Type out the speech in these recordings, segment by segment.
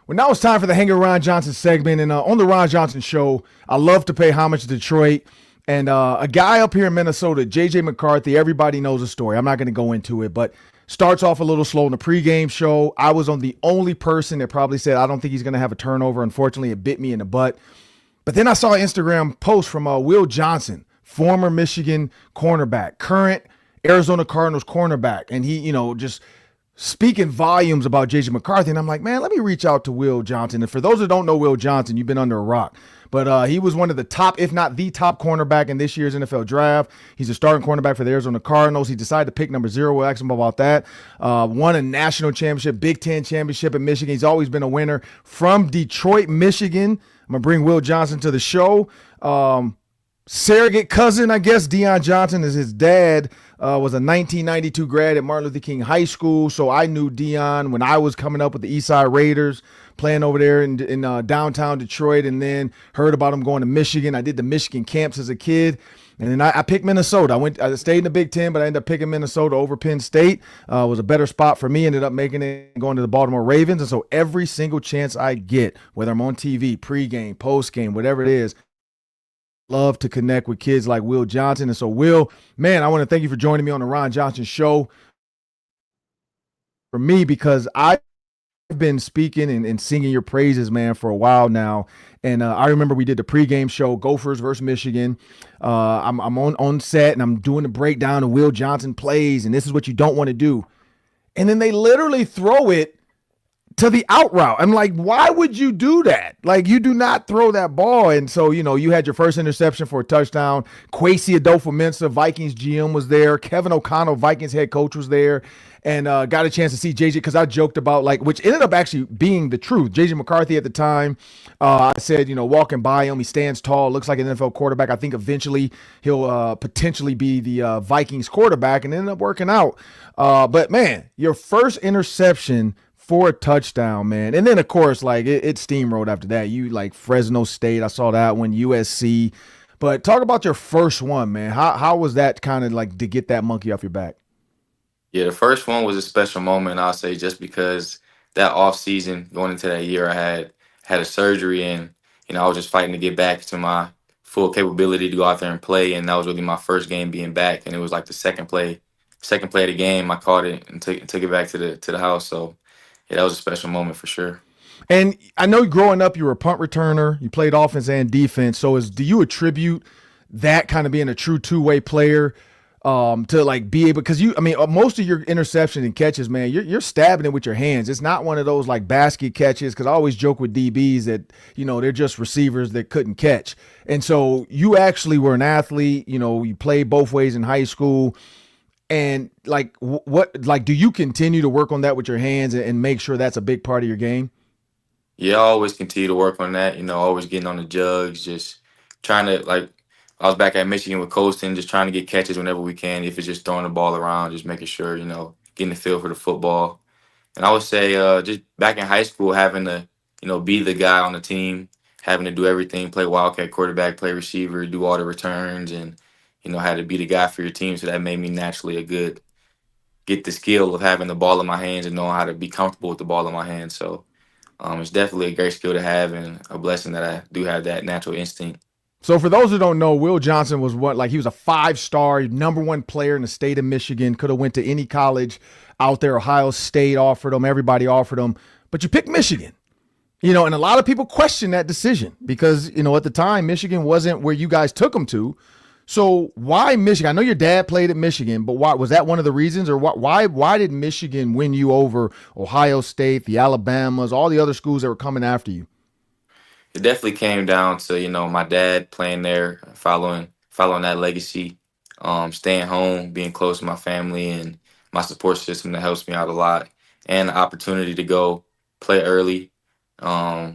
Well, now it's time for the Hang with Ron Johnson segment. And on the Ron Johnson show, I love to pay homage to Detroit. And a guy up here in Minnesota, JJ McCarthy, everybody knows the story. I'm not going to go into it, but starts off a little slow in the pregame show. I was on the only person that probably said, I don't think he's going to have a turnover. Unfortunately, it bit me in the butt. But then I saw an Instagram post from Will Johnson, former Michigan cornerback, current Arizona Cardinals cornerback. And he, just speaking volumes about JJ McCarthy. And I'm like, man, let me reach out to Will Johnson. And for those that don't know Will Johnson, you've been under a rock. But he was one of the top, if not the top cornerback in this year's NFL draft. He's a starting cornerback for the Arizona Cardinals. He decided to pick number 0. We'll ask him about that. Won a national championship, Big Ten championship in Michigan. He's always been a winner from Detroit, Michigan. I'm going to bring Will Johnson to the show. Surrogate cousin, I guess, Deion Johnson is his dad, was a 1992 grad at Martin Luther King High School. So I knew Deion when I was coming up with the Eastside Raiders, playing over there in downtown Detroit, and then heard about him going to Michigan. I did the Michigan camps as a kid. And then I picked Minnesota. I stayed in the Big Ten, but I ended up picking Minnesota over Penn State. Was a better spot for me. Ended up making it going to the Baltimore Ravens. And so every single chance I get, whether I'm on TV, pregame, postgame, whatever it is, love to connect with kids like Will Johnson. And so, Will, man, I want to thank you for joining me on the Ron Johnson Show. For me, because I've been speaking and singing your praises, man, for a while now. And I remember we did the pregame show, Gophers versus Michigan. I'm on set and I'm doing the breakdown of Will Johnson plays, and this is what you don't want to do. And then they literally throw it to the out route. I'm like, why would you do that? Like, you do not throw that ball. And so, you had your first interception for a touchdown. Kwesi-adofo-mensah, Vikings GM, was there. Kevin O'Connell, Vikings head coach, was there. And got a chance to see JJ, because I joked about, which ended up actually being the truth. JJ McCarthy at the time, I said, walking by him, he stands tall, looks like an NFL quarterback. I think eventually he'll potentially be the Vikings quarterback, and ended up working out. But man, your first interception for a touchdown, man. And then, of course, it steamrolled after that. You Fresno State, I saw that one, USC. But talk about your first one, man. How was that kind of to get that monkey off your back? Yeah, the first one was a special moment, I'll say, just because that off season going into that year, I had a surgery, and I was just fighting to get back to my full capability to go out there and play. And that was really my first game being back, and it was the second play of the game. I caught it and took it back to the house. So yeah, that was a special moment for sure. And I know growing up, you were a punt returner. You played offense and defense. So do you attribute that kind of being a true two-way player to be able, because most of your interceptions and catches, man, you're stabbing it with your hands. It's not one of those basket catches, because I always joke with DBs that, they're just receivers that couldn't catch. And so you actually were an athlete, you played both ways in high school. And do you continue to work on that with your hands and make sure that's a big part of your game? Yeah, I always continue to work on that, always getting on the jugs, just trying to, I was back at Michigan with Colston, just trying to get catches whenever we can. If it's just throwing the ball around, just making sure, getting the feel for the football. And I would say just back in high school, having to, be the guy on the team, having to do everything, play wildcat quarterback, play receiver, do all the returns, and, had to be the guy for your team. So that made me naturally get the skill of having the ball in my hands and knowing how to be comfortable with the ball in my hands. So it's definitely a great skill to have, and a blessing that I do have that natural instinct. So for those who don't know, Will Johnson was he was a 5-star, #1 player in the state of Michigan. Could have went to any college out there. Ohio State offered him. Everybody offered him. But you picked Michigan. And a lot of people question that decision because, at the time, Michigan wasn't where you guys took him to. So why Michigan? I know your dad played at Michigan, but why was that one of the reasons? Or why did Michigan win you over Ohio State, the Alabamas, all the other schools that were coming after you? It definitely came down to, my dad playing there, following that legacy, staying home, being close to my family and my support system that helps me out a lot, and the opportunity to go play early. I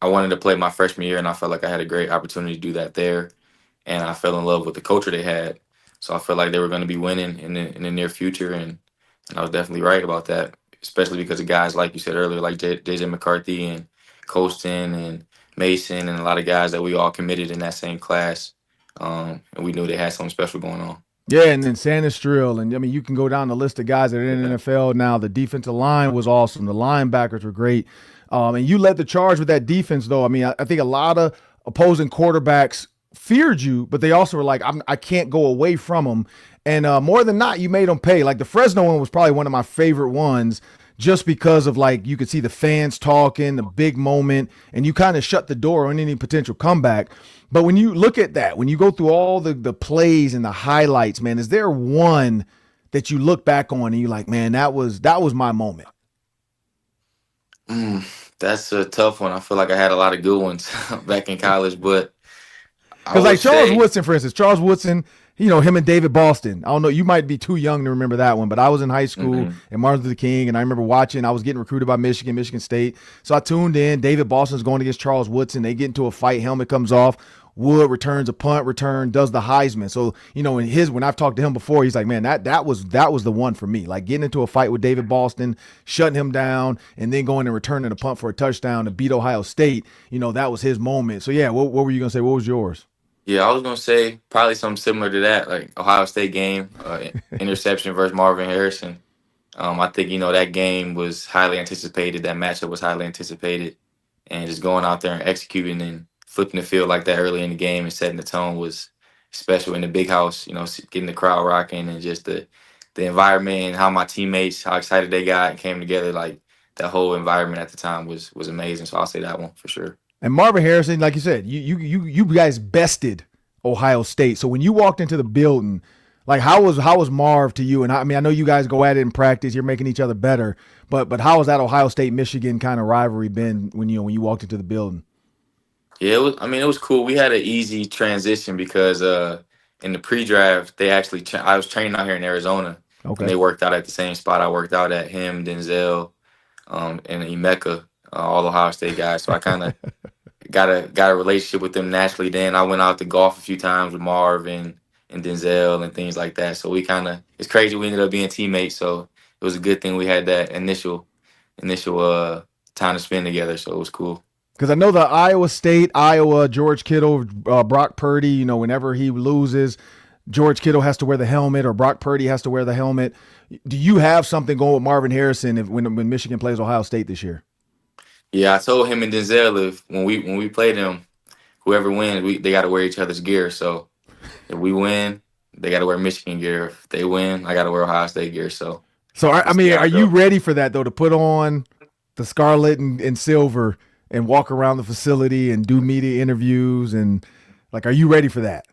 wanted to play my freshman year, and I felt like I had a great opportunity to do that there. And I fell in love with the culture they had. So I felt like they were going to be winning in the near future, and I was definitely right about that, especially because of guys like you said earlier, like JJ McCarthy and Colston and Mason, and a lot of guys that we all committed in that same class. And we knew they had something special going on. Yeah, and then Sanders Drill, and you can go down the list of guys that are in the NFL now. The defensive line was awesome. The linebackers were great. And you led the charge with that defense, though. I mean, I think a lot of opposing quarterbacks feared you, but they also were like, I can't go away from them. And more than not, you made them pay. Like the Fresno one was probably one of my favorite ones just because of like you could see the fans talking, the big moment, and you kind of shut the door on any potential comeback. But when you look at that, when you go through all the plays and the highlights, man, is there one that you look back on and you're like, man, that was my moment? That's a tough one. I feel like I had a lot of good ones back in college, but I Because would like Charles say, Woodson, for instance, Charles Woodson, him and David Boston. I don't know, you might be too young to remember that one, but I was in high school mhm. at Martin Luther King, and I remember watching. I was getting recruited by Michigan State, so I tuned in. David Boston's going against Charles Woodson. They get into a fight. Helmet comes off. Wood returns a punt return, does the Heisman. So when I've talked to him before, he's like, man, that was the one for me. Like getting into a fight with David Boston, shutting him down, and then going and returning a punt for a touchdown to beat Ohio State. That was his moment. So yeah, what were you gonna say? What was yours? Yeah, I was gonna say probably something similar to that, like Ohio State game, interception versus Marvin Harrison. I think that game was highly anticipated. That matchup was highly anticipated, and just going out there and executing and flipping the field like that early in the game and setting the tone was special in the big house. Getting the crowd rocking and just the environment and how my teammates, how excited they got and came together. Like that whole environment at the time was amazing. So I'll say that one for sure. And Marvin Harrison, like you said, you guys bested Ohio State. So when you walked into the building, like how was Marv to you? And I mean, I know you guys go at it in practice, you're making each other better, but how has that Ohio State Michigan kind of rivalry been when you walked into the building? Yeah, it was. I mean, it was cool. We had an easy transition because in the pre-draft, they actually I was training out here in Arizona, and Okay. they worked out at the same spot I worked out at. Him, Denzel, and Emeka, all Ohio State guys. So I kind of got a relationship with them naturally. Then I went out to golf a few times with Marv and Denzel and things like that. So it's crazy. We ended up being teammates. So it was a good thing we had that initial time to spend together. So it was cool. Because I know the Iowa, George Kittle, Brock Purdy, whenever he loses, George Kittle has to wear the helmet or Brock Purdy has to wear the helmet. Do you have something going with Marvin Harrison when Michigan plays Ohio State this year? Yeah, I told him and Denzel if when we play them, whoever wins, they got to wear each other's gear. So if we win, they got to wear Michigan gear. If they win, I got to wear Ohio State gear. So I we'll see mean, how are it you go. ready for that though? To put on the scarlet and silver and walk around the facility and do media interviews and like, are you ready for that?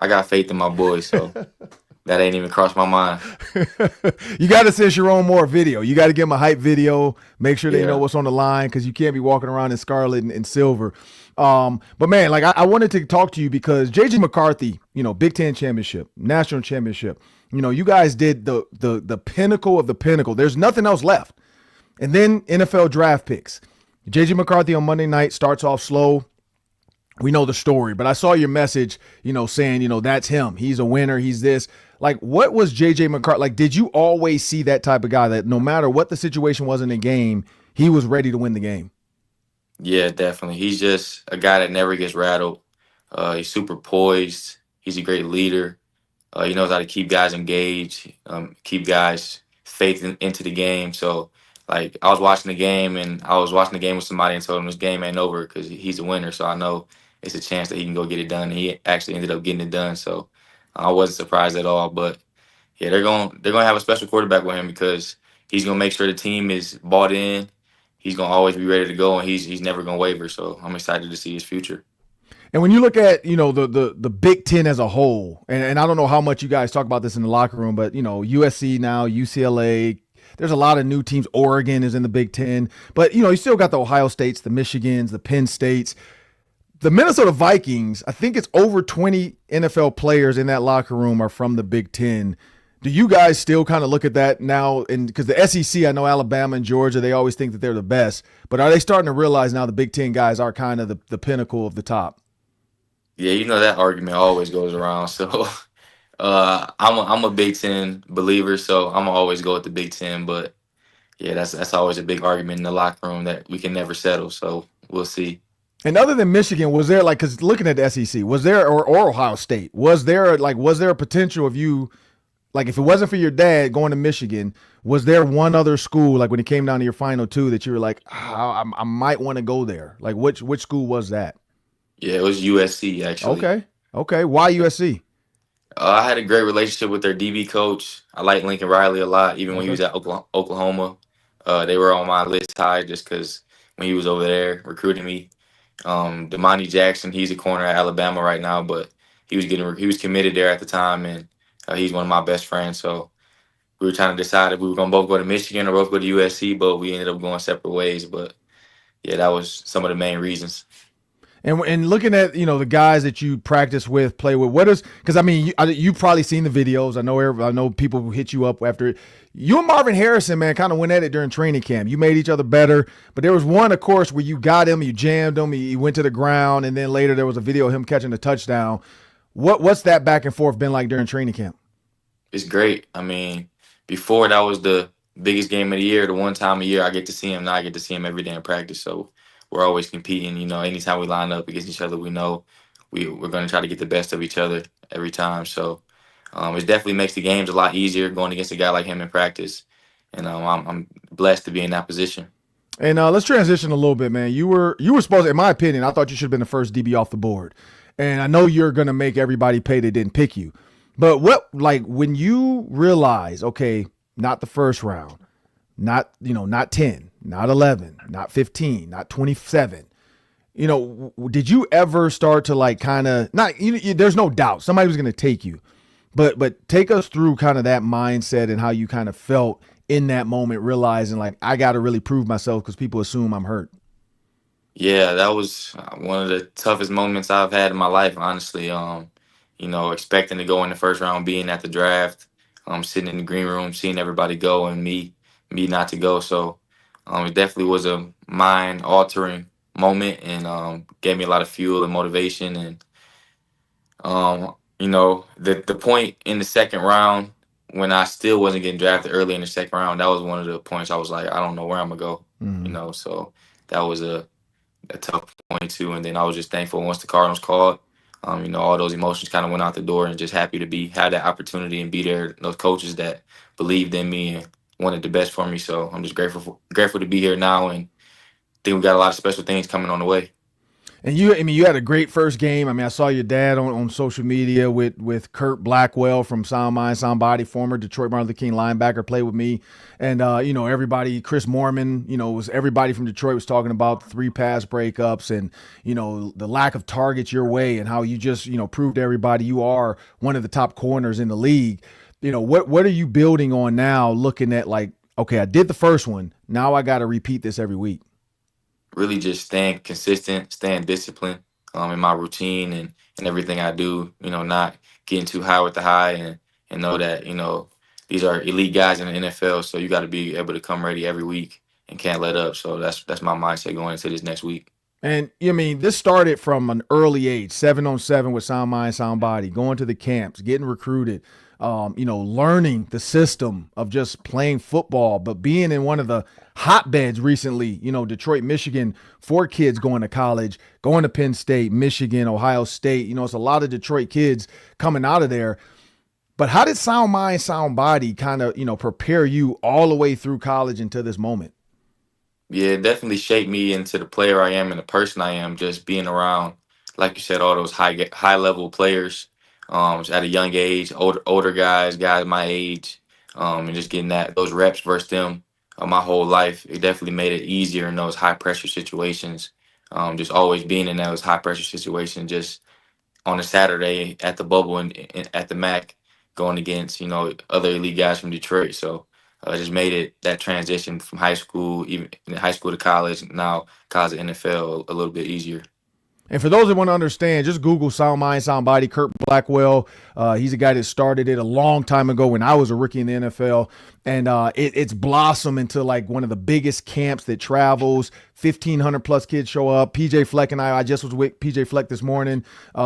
I got faith in my boys, so that ain't even crossed my mind. You got to send Sharon Moore a video. You got to give him a hype video. Make sure they know Yeah. what's on the line because you can't be walking around in scarlet and silver. But man, like I wanted to talk to you because JJ McCarthy, Big Ten championship, national championship. You guys did the pinnacle of the pinnacle. There's nothing else left. And then NFL draft picks. JJ McCarthy on Monday night starts off slow. We know the story, but I saw your message, saying, that's him. He's a winner. He's this. Like, what was JJ McCarthy? Like, did you always see that type of guy that no matter what the situation was in the game, he was ready to win the game? Yeah, definitely. He's just a guy that never gets rattled. He's super poised. He's a great leader. He knows how to keep guys engaged, keep guys faith into the game. So, like, I was watching the game, and I was watching the game with somebody and told him this game ain't over because he's a winner. So I know it's a chance that he can go get it done. And he actually ended up getting it done. So I wasn't surprised at all. But yeah, they're gonna have a special quarterback with him because he's gonna make sure the team is bought in. He's gonna always be ready to go, and he's never gonna waver. So I'm excited to see his future. And when you look at, the Big Ten as a whole, and I don't know how much you guys talk about this in the locker room, but, USC now, UCLA, there's a lot of new teams. Oregon is in the Big Ten. But, you still got the Ohio States, the Michigans, the Penn States. The Minnesota Vikings, I think it's over 20 NFL players in that locker room are from the Big Ten. Do you guys still kind of look at that now? And because the SEC, I know Alabama and Georgia, they always think that they're the best. But are they starting to realize now the Big Ten guys are kind of the pinnacle of the top? Yeah, that argument always goes around. So I'm a Big Ten believer, so I'm gonna always go with the Big Ten. But yeah, that's always a big argument in the locker room that we can never settle. So we'll see. And other than Michigan, was there because looking at the SEC, was there or Ohio State, was there a potential of you, like if it wasn't for your dad going to Michigan, Was there one other school, like when it came down to your final two, that you were like, I might want to go there? Like which school was that? Yeah, it was USC actually. Okay. Okay. Why USC? I had a great relationship with their DB coach. I like Lincoln Riley a lot, even when he Okay. was at Oklahoma. They were on my list high just because when he was over there recruiting me. Damani Jackson, he's a corner at Alabama right now, but he was committed there at the time, and he's one of my best friends. So we were trying to decide if we were gonna both go to Michigan or both go to USC, but we ended up going separate ways. But yeah, that was some of the main reasons. And looking at the guys that you practice with, play with, what is, because I mean you've probably seen the videos. I know people who hit you up after it. You and Marvin Harrison, man, kind of went at it during training camp. You made each other better, but there was one, of course, where you got him, you jammed him, he went to the ground, and then later there was a video of him catching a touchdown. What's that back and forth been like during training camp? It's great. I mean, before that was the biggest game of the year, the one time a year I get to see him. Now I get to see him every day in practice. So we're always competing. Anytime we line up against each other, we know we're going to try to get the best of each other every time. So it definitely makes the games a lot easier going against a guy like him in practice. And I'm blessed to be in that position. And let's transition a little bit, man. You were supposed to, in my opinion, I thought you should have been the first DB off the board. And I know you're going to make everybody pay that didn't pick you. But when you realize, okay, not the first round, not 10, not 11, not 15, not 27, did you ever start to kind of, not, there's no doubt somebody was going to take you, but take us through kind of that mindset and how you kind of felt in that moment, realizing I got to really prove myself because people assume I'm hurt. Yeah, that was one of the toughest moments I've had in my life, honestly. Expecting to go in the first round, being at the draft, sitting in the green room, seeing everybody go, and me not to go. So it definitely was a mind-altering moment, and gave me a lot of fuel and motivation. And the point in the second round when I still wasn't getting drafted early in the second round, that was one of the points I was like, I don't know where I'm gonna go. So that was a tough point too. And then I was just thankful once the Cardinals called. All those emotions kind of went out the door, and just happy to have that opportunity and be there. Those coaches that believed in me and wanted the best for me. So I'm just grateful to be here now, and think we got a lot of special things coming on the way. And you had a great first game. I mean, I saw your dad on social media with Kurt Blackwell from Sound Mind, Sound Body, former Detroit Martin Luther King linebacker, played with me. And, everybody, Chris Moorman, everybody from Detroit was talking about the 3 pass breakups and, the lack of targets your way and how you just, proved to everybody you are one of the top corners in the league. What are you building on now, looking at okay, I did the first one. Now I got to repeat this every week. Really just staying consistent, staying disciplined in my routine and everything I do, not getting too high with the high, and know that, these are elite guys in the NFL. So you got to be able to come ready every week and can't let up. So that's my mindset going into this next week. And this started from an early age, 7-on-7 with Sound Mind, Sound Body, going to the camps, getting recruited, learning the system of just playing football, but being in one of the hotbeds recently, Detroit, Michigan, 4 kids going to college, going to Penn State, Michigan, Ohio State. It's a lot of Detroit kids coming out of there. But how did Sound Mind, Sound Body kind of, prepare you all the way through college into this moment? Yeah, it definitely shaped me into the player I am and the person I am, just being around, like you said, all those high level players at a young age, older guys my age, and just getting those reps versus them my whole life. It definitely made it easier in those high pressure situations. Just always being in those high pressure situations, just on a Saturday at the bubble and at the MAC, going against other elite guys from Detroit. So just made it that transition from high school, even in high school to college, now college to NFL a little bit easier. And for those that want to understand, just Google Sound Mind, Sound Body, Kurt Blackwell. He's a guy that started it a long time ago when I was a rookie in the NFL. And it's blossomed into one of the biggest camps that travels. 1,500 plus kids show up. PJ Fleck and I just was with PJ Fleck this morning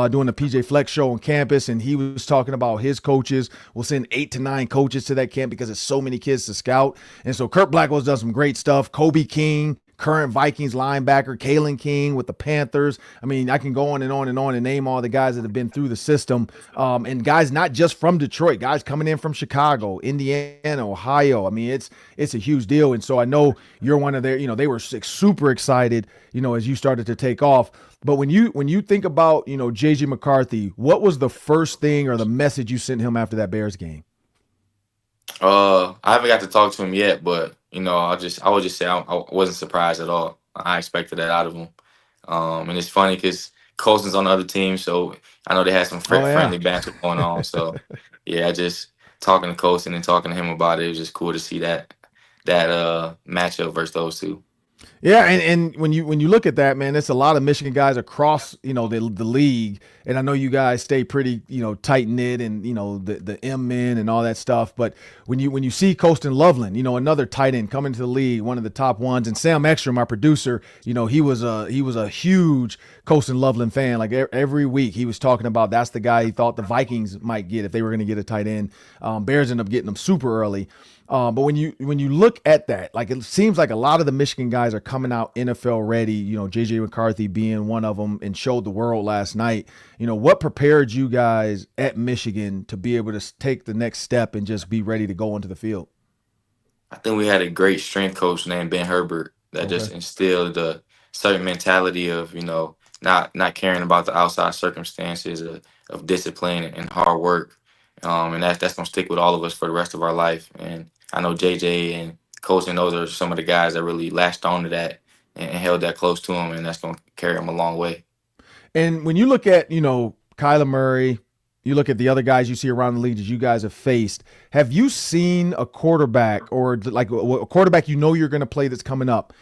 doing the PJ Fleck show on campus. And he was talking about his coaches will send 8 to 9 coaches to that camp because it's so many kids to scout. And so Kurt Blackwell's done some great stuff. Kobe King, current Vikings linebacker, Kalen King with the Panthers. I mean, I can go on and on and on and name all the guys that have been through the system. And guys not just from Detroit, guys coming in from Chicago, Indiana, Ohio. I mean, it's a huge deal. And so I know you're one of their, they were super excited, as you started to take off. But when you think about, JJ McCarthy, what was the first thing or the message you sent him after that Bears game? I haven't got to talk to him yet, but I would just say I wasn't surprised at all. I expected that out of him. And it's funny because Colson's on the other team, so I know they had some friendly banter going on. So yeah, just talking to Colson and talking to him about it was just cool to see that matchup versus those two. Yeah, and when you look at that, man, it's a lot of Michigan guys across, the league. And I know you guys stay pretty, tight knit and, the M men and all that stuff. But when you see Colston Loveland, another tight end coming to the league, one of the top ones, and Sam Ekstrom, our producer, he was a huge Colston Loveland fan. Like every week he was talking about that's the guy he thought the Vikings might get if they were going to get a tight end. Bears ended up getting him super early. But when you look at that, like it seems like a lot of the Michigan guys are coming out NFL ready, JJ McCarthy being one of them, and showed the world last night. What prepared you guys at Michigan to be able to take the next step and just be ready to go into the field? I think we had a great strength coach named Ben Herbert that just instilled a certain mentality of, not caring about the outside circumstances of discipline and hard work. And that's going to stick with all of us for the rest of our life. And I know JJ and Coach and those are some of the guys that really latched on to that and held that close to him, and that's going to carry him a long way. And when you look at, Kyler Murray, you look at the other guys you see around the league that you guys have faced, have you seen a quarterback or like a quarterback you're going to play that's coming up?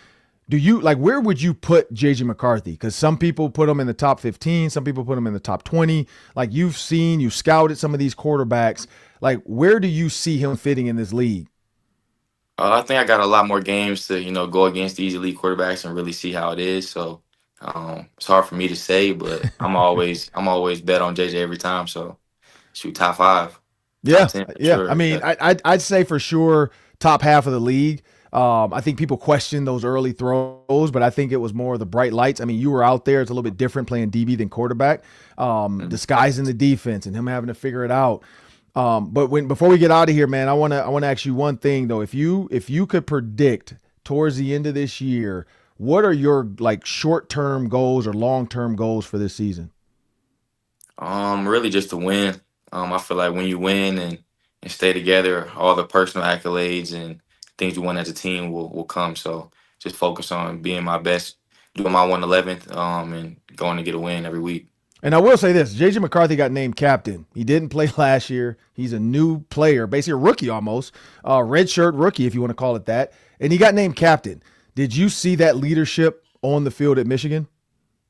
Where would you put JJ McCarthy? Because some people put him in the top 15, some people put him in the top 20. Like you've scouted some of these quarterbacks. Like where do you see him fitting in this league? I think I got a lot more games to, go against these elite quarterbacks and really see how it is. So it's hard for me to say, but I'm always bet on JJ every time. So shoot, top 5. Yeah, top 10 yeah. sure. I mean, I'd say for sure top half of the league. I think people question those early throws, but I think it was more the bright lights. I mean, you were out there. It's a little bit different playing DB than quarterback. Disguising the defense and him having to figure it out. But before we get out of here, man, I want to ask you one thing though. If you could predict towards the end of this year, what are your like short-term goals or long-term goals for this season? Really just to win. I feel like when you win and stay together, all the personal accolades and things you want as a team will come. So just focus on being my best, doing my 111th, and going to get a win every week. And I will say this, JJ McCarthy got named captain. He didn't play last year. He's a new player, basically a rookie almost, redshirt rookie if you want to call it that. And he got named captain. Did you see that leadership on the field at Michigan?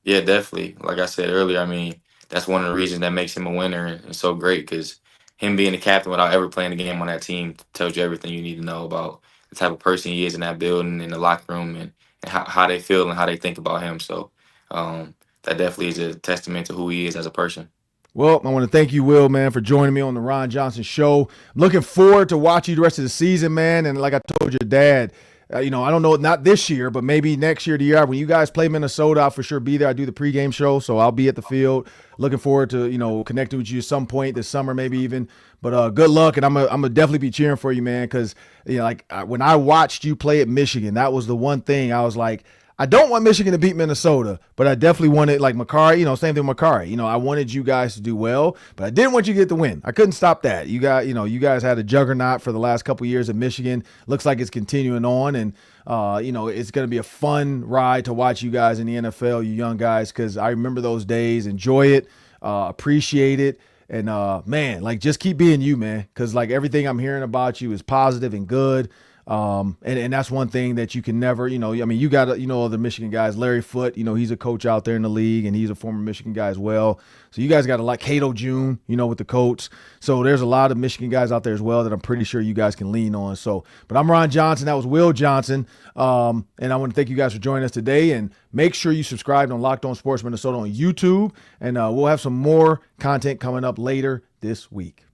Yeah, definitely. Like I said earlier, I mean, that's one of the reasons that makes him a winner and so great, because him being the captain without ever playing a game on that team tells you everything you need to know about the type of person he is in that building, in the locker room, and how they feel and how they think about him. So that definitely is a testament to who he is as a person. Well, I want to thank you, Will, man, for joining me on the Ron Johnson Show. I'm looking forward to watching you the rest of the season, man. And like I told your dad, I don't know, not this year, but maybe next year, the year after. When you guys play Minnesota, I'll for sure be there. I do the pregame show, so I'll be at the field. Looking forward to, connecting with you at some point this summer, maybe even. But good luck, and I'm gonna definitely be cheering for you, man, because, when I watched you play at Michigan, that was the one thing I was like, I don't want Michigan to beat Minnesota, but I definitely wanted, like Macari, same thing with Macari. I wanted you guys to do well, but I didn't want you to get the win. I couldn't stop that. You guys had a juggernaut for the last couple of years at Michigan. Looks like it's continuing on, and it's going to be a fun ride to watch you guys in the NFL, you young guys, because I remember those days. Enjoy it, appreciate it, and man, just keep being you, man, because everything I'm hearing about you is positive and good. And that's one thing that you can never, you got, other Michigan guys, Larry Foote, he's a coach out there in the league and he's a former Michigan guy as well. So you guys got a lot, Cato June, with the Colts. So there's a lot of Michigan guys out there as well that I'm pretty sure you guys can lean on. So, but I'm Ron Johnson. That was Will Johnson. And I want to thank you guys for joining us today, and make sure you subscribe on Locked On Sports Minnesota on YouTube, and we'll have some more content coming up later this week.